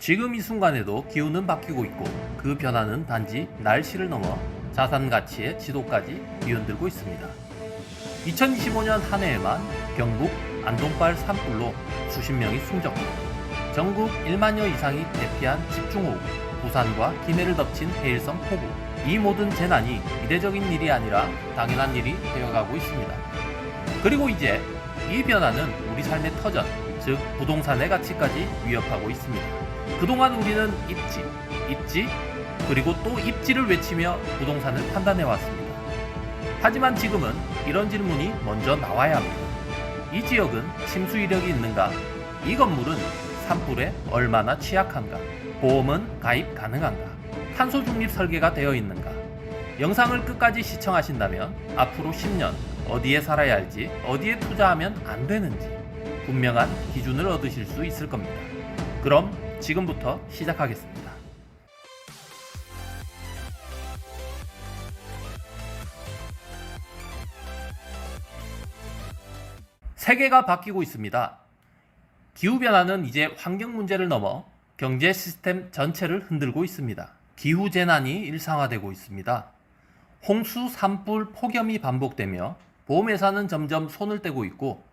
지금 이 순간에도 기후는 바뀌고 있고 그 변화는 단지 날씨를 넘어 자산 가치의 지도까지 뒤흔들고 있습니다. 2025년 한 해에만 경북 안동발 산불로 수십 명이 숨졌고 전국 1만여 이상이 대피한 집중호우, 부산과 김해를 덮친 해일성 폭우, 이 모든 재난이 이례적인 일이 아니라 당연한 일이 되어가고 있습니다. 그리고 이제 이 변화는 우리 삶의 터전, 즉 부동산의 가치까지 위협하고 있습니다. 그동안 우리는 입지, 그리고 또 입지를 외치며 부동산을 판단해 왔습니다. 하지만 지금은 이런 질문이 먼저 나와야 합니다. 이 지역은 침수 이력이 있는가? 이 건물은 산불에 얼마나 취약한가? 보험은 가입 가능한가? 탄소 중립 설계가 되어 있는가? 영상을 끝까지 시청하신다면 앞으로 10년 어디에 살아야 할지, 어디에 투자하면 안 되는지 분명한 기준을 얻으실 수 있을 겁니다. 그럼 지금부터 시작하겠습니다. 세계가 바뀌고 있습니다. 기후변화는 이제 환경 문제를 넘어 경제 시스템 전체를 흔들고 있습니다. 기후재난이 일상화되고 있습니다. 홍수, 산불, 폭염이 반복되며 보험회사는 점점 손을 떼고 있고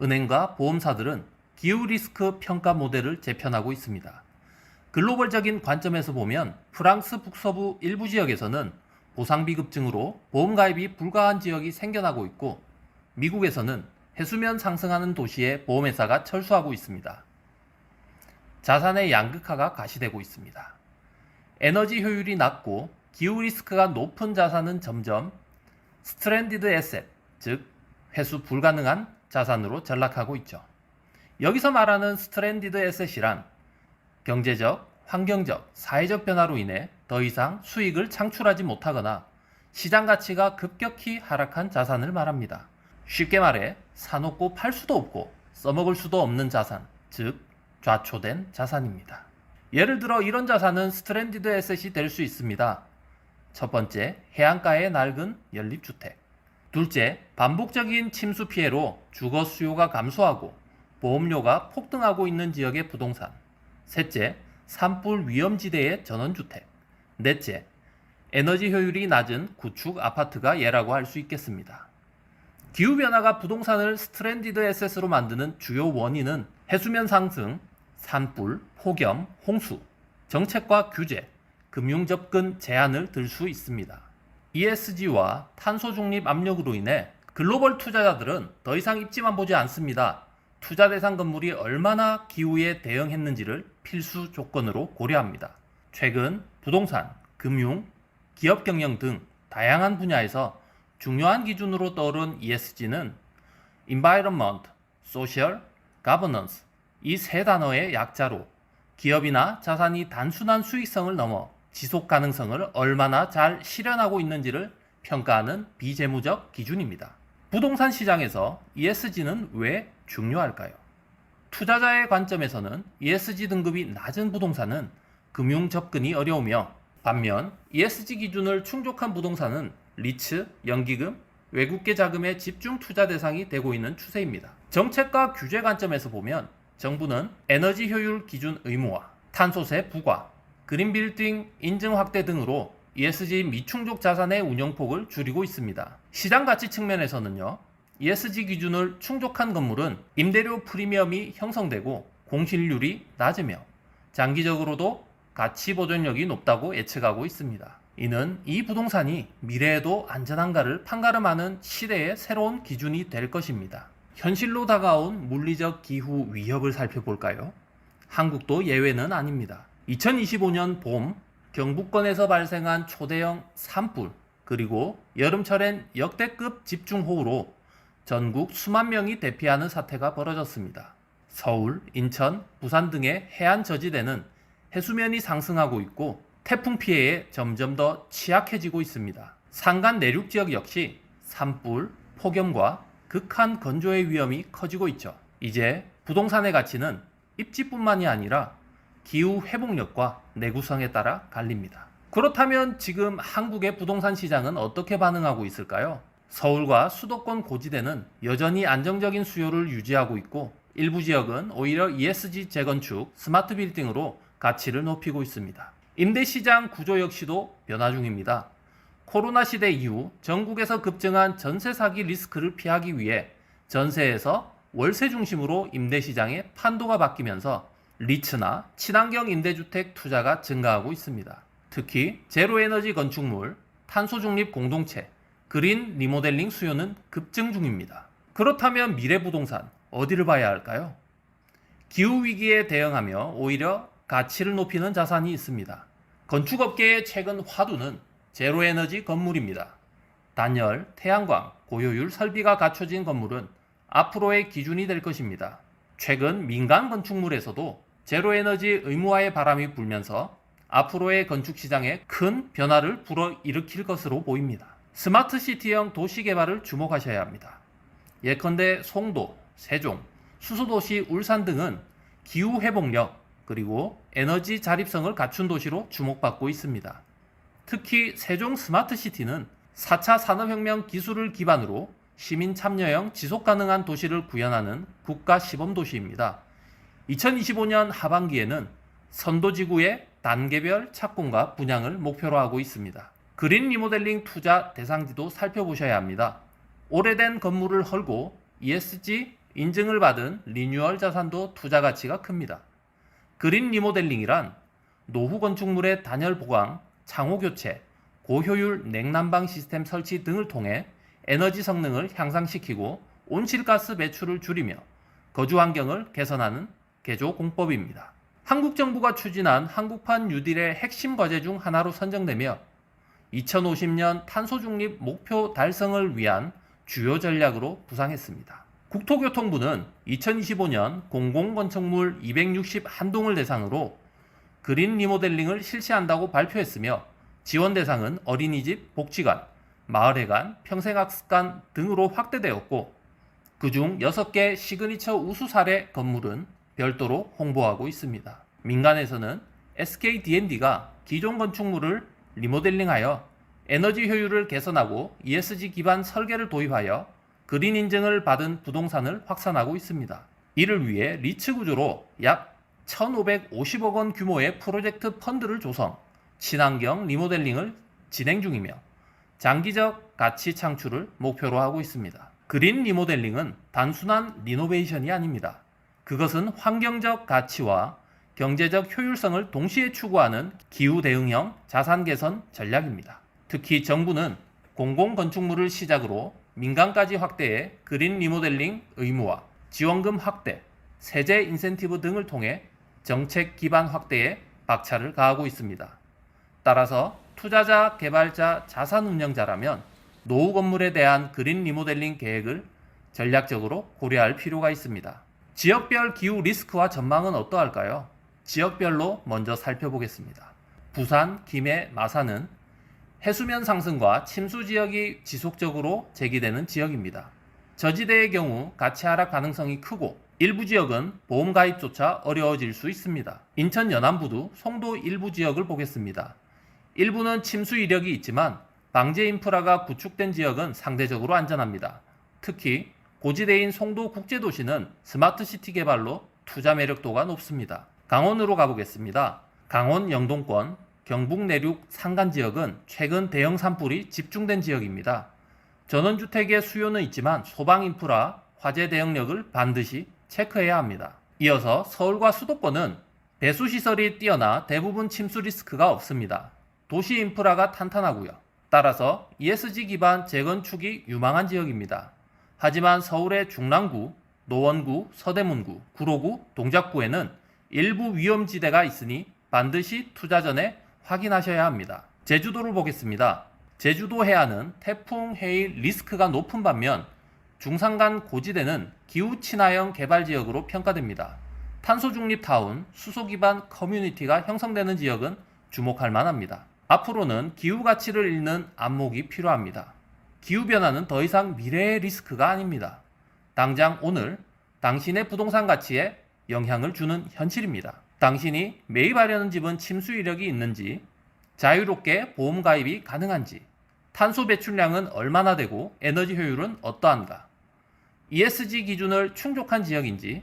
은행과 보험사들은 기후 리스크 평가 모델을 재편하고 있습니다. 글로벌적인 관점에서 보면 프랑스 북서부 일부 지역에서는 보상비급증으로 보험 가입이 불가한 지역이 생겨나고 있고 미국에서는 해수면 상승하는 도시에 보험회사가 철수하고 있습니다. 자산의 양극화가 가시되고 있습니다. 에너지 효율이 낮고 기후 리스크가 높은 자산은 점점 스트랜디드 에셋, 즉 회수 불가능한 자산으로 전락하고 있죠. 여기서 말하는 스트랜디드 에셋이란 경제적, 환경적, 사회적 변화로 인해 더 이상 수익을 창출하지 못하거나 시장 가치가 급격히 하락한 자산을 말합니다. 쉽게 말해 사놓고 팔 수도 없고 써먹을 수도 없는 자산, 즉 좌초된 자산입니다. 예를 들어 이런 자산은 스트랜디드 에셋이 될 수 있습니다. 첫 번째, 해안가의 낡은 연립주택. 둘째, 반복적인 침수 피해로 주거 수요가 감소하고 보험료가 폭등하고 있는 지역의 부동산. 셋째, 산불 위험지대의 전원주택. 넷째, 에너지 효율이 낮은 구축 아파트가 예라고 할 수 있겠습니다. 기후변화가 부동산을 스트랜디드 에셋으로 만드는 주요 원인은 해수면 상승, 산불, 폭염, 홍수, 정책과 규제, 금융접근 제한을 들 수 있습니다. ESG와 탄소 중립 압력으로 인해 글로벌 투자자들은 더 이상 입지만 보지 않습니다. 투자 대상 건물이 얼마나 기후에 대응했는지를 필수 조건으로 고려합니다. 최근 부동산, 금융, 기업 경영 등 다양한 분야에서 중요한 기준으로 떠오른 ESG는 Environment, Social, Governance 이 세 단어의 약자로 기업이나 자산이 단순한 수익성을 넘어 지속 가능성을 얼마나 잘 실현하고 있는지를 평가하는 비재무적 기준입니다. 부동산 시장에서 ESG는 왜 중요할까요? 투자자의 관점에서는 ESG 등급이 낮은 부동산은 금융 접근이 어려우며 반면 ESG 기준을 충족한 부동산은 리츠, 연기금, 외국계 자금의 집중 투자 대상이 되고 있는 추세입니다. 정책과 규제 관점에서 보면 정부는 에너지 효율 기준 의무화, 탄소세 부과, 그린빌딩 인증 확대 등으로 ESG 미충족 자산의 운용폭을 줄이고 있습니다. 시장 가치 측면에서는요, ESG 기준을 충족한 건물은 임대료 프리미엄이 형성되고 공실률이 낮으며 장기적으로도 가치 보존력이 높다고 예측하고 있습니다. 이는 이 부동산이 미래에도 안전한가를 판가름하는 시대의 새로운 기준이 될 것입니다. 현실로 다가온 물리적 기후 위협을 살펴볼까요? 한국도 예외는 아닙니다. 2025년 봄 경북권에서 발생한 초대형 산불 그리고 여름철엔 역대급 집중호우로 전국 수만 명이 대피하는 사태가 벌어졌습니다. 서울, 인천, 부산 등의 해안 저지대는 해수면이 상승하고 있고 태풍 피해에 점점 더 취약해지고 있습니다. 산간 내륙 지역 역시 산불, 폭염과 극한 건조의 위험이 커지고 있죠. 이제 부동산의 가치는 입지뿐만이 아니라 기후 회복력과 내구성에 따라 갈립니다. 그렇다면 지금 한국의 부동산 시장은 어떻게 반응하고 있을까요? 서울과 수도권 고지대는 여전히 안정적인 수요를 유지하고 있고 일부 지역은 오히려 ESG 재건축, 스마트 빌딩으로 가치를 높이고 있습니다. 임대시장 구조 역시도 변화 중입니다. 코로나 시대 이후 전국에서 급증한 전세 사기 리스크를 피하기 위해 전세에서 월세 중심으로 임대시장의 판도가 바뀌면서 리츠나 친환경 임대주택 투자가 증가하고 있습니다. 특히 제로에너지 건축물, 탄소 중립 공동체, 그린 리모델링 수요는 급증 중입니다. 그렇다면 미래 부동산 어디를 봐야 할까요? 기후위기에 대응하며 오히려 가치를 높이는 자산이 있습니다. 건축업계의 최근 화두는 제로에너지 건물입니다. 단열, 태양광, 고효율 설비가 갖춰진 건물은 앞으로의 기준이 될 것입니다. 최근 민간 건축물에서도 제로에너지 의무화의 바람이 불면서 앞으로의 건축시장에 큰 변화를 불어일으킬 것으로 보입니다. 스마트시티형 도시개발을 주목하셔야 합니다. 예컨대 송도, 세종, 수소도시 울산 등은 기후회복력 그리고 에너지 자립성을 갖춘 도시로 주목받고 있습니다. 특히 세종 스마트시티는 4차 산업혁명 기술을 기반으로 시민 참여형 지속가능한 도시를 구현하는 국가 시범도시입니다. 2025년 하반기에는 선도지구의 단계별 착공과 분양을 목표로 하고 있습니다. 그린 리모델링 투자 대상지도 살펴보셔야 합니다. 오래된 건물을 헐고 ESG 인증을 받은 리뉴얼 자산도 투자 가치가 큽니다. 그린 리모델링이란 노후 건축물의 단열 보강, 창호 교체, 고효율 냉난방 시스템 설치 등을 통해 에너지 성능을 향상시키고 온실가스 배출을 줄이며 거주 환경을 개선하는 개조 공법입니다. 한국 정부가 추진한 한국판 뉴딜의 핵심 과제 중 하나로 선정되며 2050년 탄소 중립 목표 달성을 위한 주요 전략으로 부상했습니다. 국토교통부는 2025년 공공건축물 261동을 대상으로 그린 리모델링을 실시한다고 발표했으며 지원 대상은 어린이집, 복지관, 마을회관, 평생학습관 등으로 확대되었고 그중 6개 시그니처 우수 사례 건물은 별도로 홍보하고 있습니다. 민간에서는 SKD&D가 기존 건축물을 리모델링하여 에너지 효율을 개선하고 ESG 기반 설계를 도입하여 그린 인증을 받은 부동산을 확산하고 있습니다. 이를 위해 리츠 구조로 약 1,550억 원 규모의 프로젝트 펀드를 조성, 친환경 리모델링을 진행 중이며 장기적 가치 창출을 목표로 하고 있습니다. 그린 리모델링은 단순한 리노베이션이 아닙니다. 그것은 환경적 가치와 경제적 효율성을 동시에 추구하는 기후 대응형 자산 개선 전략입니다. 특히 정부는 공공건축물을 시작으로 민간까지 확대해 그린 리모델링 의무화, 지원금 확대, 세제 인센티브 등을 통해 정책 기반 확대에 박차를 가하고 있습니다. 따라서 투자자, 개발자, 자산 운영자라면 노후 건물에 대한 그린 리모델링 계획을 전략적으로 고려할 필요가 있습니다. 지역별 기후 리스크와 전망은 어떠할까요? 지역별로 먼저 살펴보겠습니다. 부산, 김해, 마산은 해수면 상승과 침수 지역이 지속적으로 제기되는 지역입니다. 저지대의 경우 가치 하락 가능성이 크고 일부 지역은 보험 가입조차 어려워질 수 있습니다. 인천 연안부두 송도 일부 지역을 보겠습니다. 일부는 침수 이력이 있지만 방제 인프라가 구축된 지역은 상대적으로 안전합니다. 특히 고지대인 송도 국제도시는 스마트시티 개발로 투자 매력도가 높습니다. 강원으로 가보겠습니다. 강원 영동권, 경북 내륙 산간 지역은 최근 대형 산불이 집중된 지역입니다. 전원주택의 수요는 있지만 소방 인프라, 화재 대응력을 반드시 체크해야 합니다. 이어서 서울과 수도권은 배수시설이 뛰어나 대부분 침수 리스크가 없습니다. 도시 인프라가 탄탄하고요. 따라서 ESG 기반 재건축이 유망한 지역입니다. 하지만 서울의 중랑구, 노원구, 서대문구, 구로구, 동작구에는 일부 위험지대가 있으니 반드시 투자 전에 확인하셔야 합니다. 제주도를 보겠습니다. 제주도 해안은 태풍, 해일 리스크가 높은 반면 중산간 고지대는 기후 친화형 개발 지역으로 평가됩니다. 탄소 중립 타운, 수소 기반 커뮤니티가 형성되는 지역은 주목할 만합니다. 앞으로는 기후 가치를 잃는 안목이 필요합니다. 기후변화는 더 이상 미래의 리스크가 아닙니다. 당장 오늘 당신의 부동산 가치에 영향을 주는 현실입니다. 당신이 매입하려는 집은 침수 이력이 있는지, 자유롭게 보험 가입이 가능한지, 탄소 배출량은 얼마나 되고 에너지 효율은 어떠한가, ESG 기준을 충족한 지역인지,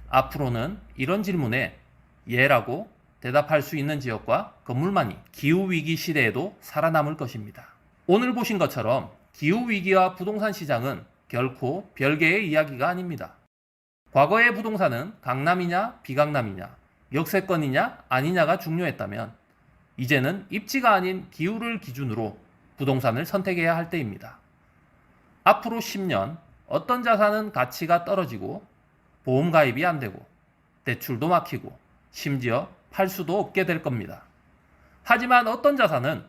앞으로는 이런 질문에 예라고 대답할 수 있는 지역과 건물만이 기후위기 시대에도 살아남을 것입니다. 오늘 보신 것처럼 기후위기와 부동산 시장은 결코 별개의 이야기가 아닙니다. 과거의 부동산은 강남이냐 비강남이냐, 역세권이냐 아니냐가 중요했다면 이제는 입지가 아닌 기후를 기준으로 부동산을 선택해야 할 때입니다. 앞으로 10년 어떤 자산은 가치가 떨어지고 보험 가입이 안 되고 대출도 막히고 심지어 팔 수도 없게 될 겁니다. 하지만 어떤 자산은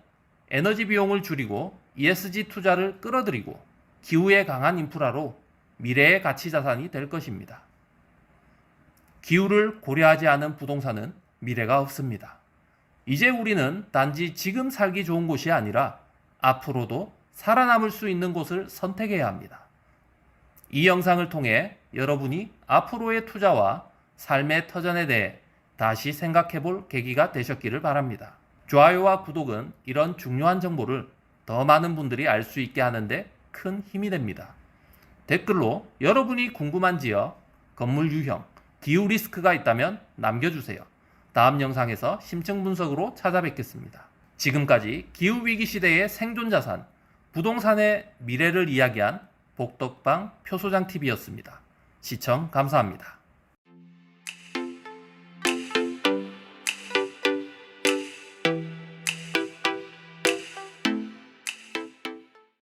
에너지 비용을 줄이고 ESG 투자를 끌어들이고 기후에 강한 인프라로 미래의 가치 자산이 될 것입니다. 기후를 고려하지 않은 부동산은 미래가 없습니다. 이제 우리는 단지 지금 살기 좋은 곳이 아니라 앞으로도 살아남을 수 있는 곳을 선택해야 합니다. 이 영상을 통해 여러분이 앞으로의 투자와 삶의 터전에 대해 다시 생각해 볼 계기가 되셨기를 바랍니다. 좋아요와 구독은 이런 중요한 정보를 더 많은 분들이 알 수 있게 하는데 큰 힘이 됩니다. 댓글로 여러분이 궁금한 지역, 건물 유형, 기후 리스크가 있다면 남겨주세요. 다음 영상에서 심층 분석으로 찾아뵙겠습니다. 지금까지 기후위기 시대의 생존자산, 부동산의 미래를 이야기한 복덕방 표소장TV였습니다. 시청 감사합니다.